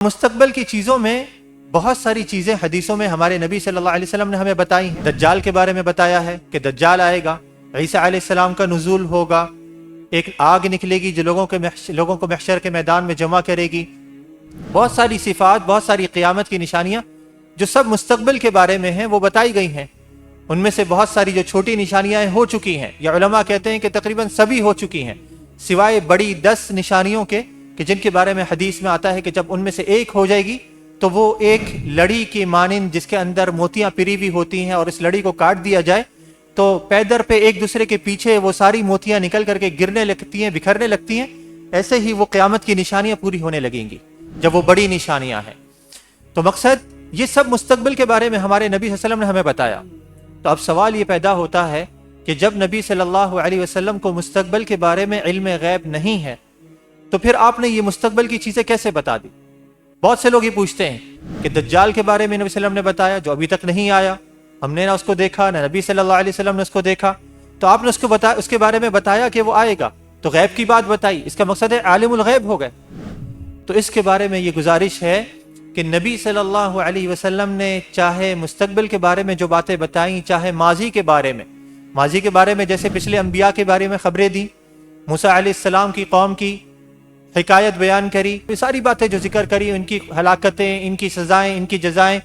مستقبل کی چیزوں میں بہت ساری چیزیں حدیثوں میں ہمارے نبی صلی اللہ علیہ وسلم نے ہمیں بتائی ہیں۔ دجال کے بارے میں بتایا ہے کہ دجال آئے گا، عیسیٰ علیہ السلام کا نزول ہوگا، ایک آگ نکلے گی جو لوگوں کو محشر کے میدان میں جمع کرے گی۔ بہت ساری صفات، بہت ساری قیامت کی نشانیاں جو سب مستقبل کے بارے میں ہیں وہ بتائی گئی ہیں۔ ان میں سے بہت ساری جو چھوٹی نشانیاں ہو چکی ہیں، یا علماء کہتے ہیں کہ تقریباً سبھی ہو چکی ہیں، سوائے بڑی 10 نشانیوں کے کہ جن کے بارے میں حدیث میں آتا ہے کہ جب ان میں سے ایک ہو جائے گی تو وہ ایک لڑی کی مانند جس کے اندر موتیاں پری ہوئی ہوتی ہیں، اور اس لڑی کو کاٹ دیا جائے تو پیدر پہ ایک دوسرے کے پیچھے وہ ساری موتیاں نکل کر کے گرنے لگتی ہیں، بکھرنے لگتی ہیں۔ ایسے ہی وہ قیامت کی نشانیاں پوری ہونے لگیں گی جب وہ بڑی نشانیاں ہیں۔ تو مقصد یہ سب مستقبل کے بارے میں ہمارے نبی صلی اللہ علیہ وسلم نے ہمیں بتایا۔ تو اب سوال یہ پیدا ہوتا ہے کہ جب نبی صلی اللہ علیہ وسلم کو مستقبل کے بارے میں علم غیب نہیں ہے تو پھر آپ نے یہ مستقبل کی چیزیں کیسے بتا دی؟ بہت سے لوگ یہ پوچھتے ہیں کہ دجال کے بارے میں نبی صلی اللہ علیہ وسلم نے بتایا جو ابھی تک نہیں آیا، ہم نے نہ اس کو دیکھا، نہ نبی صلی اللہ علیہ وسلم نے اس کو دیکھا، تو آپ نے اس کے بارے میں بتایا کہ وہ آئے گا، تو غیب کی بات بتائی، اس کا مقصد ہے عالم الغیب ہو گئے۔ تو اس کے بارے میں یہ گزارش ہے کہ نبی صلی اللہ علیہ وسلم نے چاہے مستقبل کے بارے میں جو باتیں بتائیں، چاہے ماضی کے بارے میں جیسے پچھلے انبیاء کے بارے میں خبریں دی، موسیٰ علیہ السلام کی قوم کی حکایت بیان کری، یہ ساری باتیں جو ذکر کری، ان کی ہلاکتیں، ان کی سزائیں، ان کی جزائیں،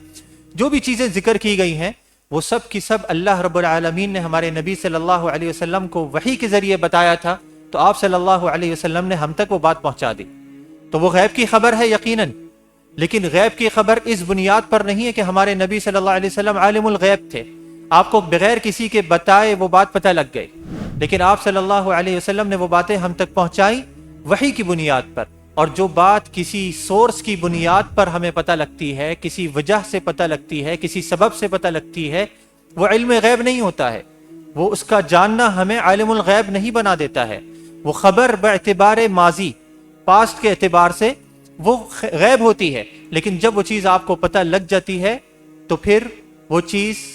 جو بھی چیزیں ذکر کی گئی ہیں وہ سب کی سب اللہ رب العالمین نے ہمارے نبی صلی اللہ علیہ وسلم کو وحی کے ذریعے بتایا تھا، تو آپ صلی اللہ علیہ وسلم نے ہم تک وہ بات پہنچا دی۔ تو وہ غیب کی خبر ہے یقیناً، لیکن غیب کی خبر اس بنیاد پر نہیں ہے کہ ہمارے نبی صلی اللہ علیہ وسلم عالم الغیب تھے، آپ کو بغیر کسی کے بتائے وہ بات پتہ لگ گئی، لیکن آپ صلی اللہ علیہ وسلم نے وہ باتیں ہم تک پہنچائی وحی کی بنیاد پر۔ اور جو بات کسی سورس کی بنیاد پر ہمیں پتہ لگتی ہے، کسی وجہ سے پتہ لگتی ہے، کسی سبب سے پتہ لگتی ہے، وہ علم غیب نہیں ہوتا ہے، وہ اس کا جاننا ہمیں عالم الغیب نہیں بنا دیتا ہے۔ وہ خبر باعتبار ماضی، پاسٹ کے اعتبار سے وہ غیب ہوتی ہے، لیکن جب وہ چیز آپ کو پتہ لگ جاتی ہے تو پھر وہ چیز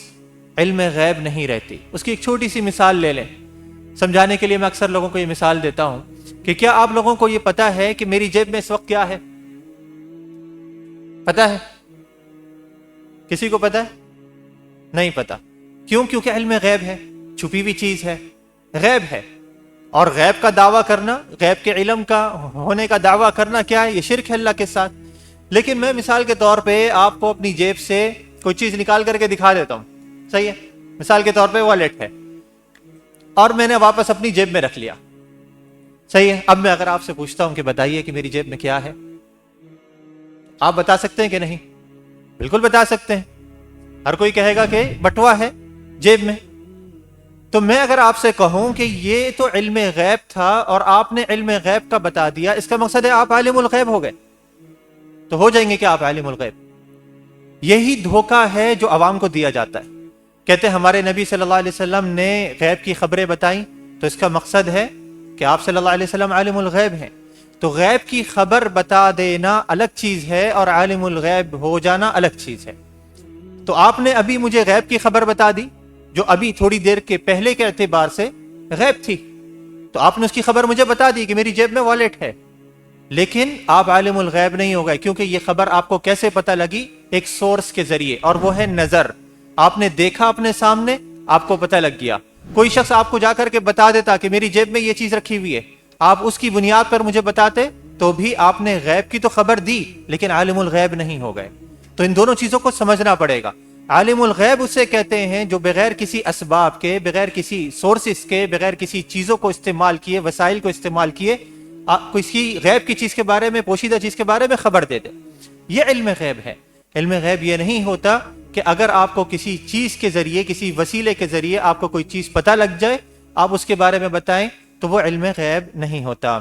علم غیب نہیں رہتی۔ اس کی ایک چھوٹی سی مثال لے لیں، سمجھانے کے لیے میں اکثر لوگوں کو یہ مثال دیتا ہوں کہ کیا آپ لوگوں کو یہ پتا ہے کہ میری جیب میں اس وقت کیا ہے؟ پتا ہے؟ کسی کو پتا ہے؟ نہیں پتا۔ کیوں؟ کیونکہ علم غیب ہے، چھپی ہوئی چیز ہے، غیب ہے۔ اور غیب کا دعویٰ کرنا، غیب کے علم کا ہونے کا دعویٰ کرنا کیا ہے؟ یہ شرک ہے اللہ کے ساتھ۔ لیکن میں مثال کے طور پہ آپ کو اپنی جیب سے کوئی چیز نکال کر کے دکھا دیتا ہوں، صحیح ہے؟ مثال کے طور پہ والیٹ ہے اور میں نے واپس اپنی جیب میں رکھ لیا، صحیح ہے؟ اب میں اگر آپ سے پوچھتا ہوں کہ بتائیے کہ میری جیب میں کیا ہے، آپ بتا سکتے ہیں کہ نہیں؟ بالکل بتا سکتے ہیں۔ ہر کوئی کہے گا کہ بٹوا ہے جیب میں۔ تو میں اگر آپ سے کہوں کہ یہ تو علم غیب تھا اور آپ نے علم غیب کا بتا دیا، اس کا مقصد ہے آپ عالم الغیب ہو گئے، تو ہو جائیں گے کہ آپ عالم الغیب۔ یہی دھوکہ ہے جو عوام کو دیا جاتا ہے۔ کہتے ہیں ہمارے نبی صلی اللہ علیہ وسلم نے غیب کی خبریں بتائیں، تو اس کا مقصد ہے کہ آپ صلی اللہ علیہ وسلم عالم الغیب ہیں۔ تو غیب کی خبر بتا دینا الگ چیز ہے اور عالم الغیب ہو جانا الگ چیز ہے۔ تو آپ نے ابھی مجھے غیب کی خبر بتا دی جو ابھی تھوڑی دیر کے پہلے کے اعتبار سے غیب تھی، تو آپ نے اس کی خبر مجھے بتا دی کہ میری جیب میں والیٹ ہے، لیکن آپ عالم الغیب نہیں ہو گئے، کیونکہ یہ خبر آپ کو کیسے پتہ لگی؟ ایک سورس کے ذریعے، اور وہ ہے نظر۔ آپ نے دیکھا اپنے سامنے، آپ کو پتہ لگ گیا۔ کوئی شخص آپ کو جا کر کے بتا دیتا کہ میری جیب میں یہ چیز رکھی ہوئی ہے، آپ اس کی بنیاد پر مجھے بتاتے تو بھی آپ نے غیب کی تو خبر دی لیکن عالم الغیب نہیں ہو گئے۔ تو ان دونوں چیزوں کو سمجھنا پڑے گا۔ عالم الغیب اسے کہتے ہیں جو بغیر کسی اسباب کے، بغیر کسی سورسز کے، بغیر کسی چیزوں کو استعمال کیے، وسائل کو استعمال کیے، کسی غیب کی چیز کے بارے میں، پوشیدہ چیز کے بارے میں خبر دے دے۔ یہ علم غیب ہے۔ علم غیب یہ نہیں ہوتا کہ اگر آپ کو کسی چیز کے ذریعے، کسی وسیلے کے ذریعے آپ کو کوئی چیز پتہ لگ جائے، آپ اس کے بارے میں بتائیں، تو وہ علم غیب نہیں ہوتا۔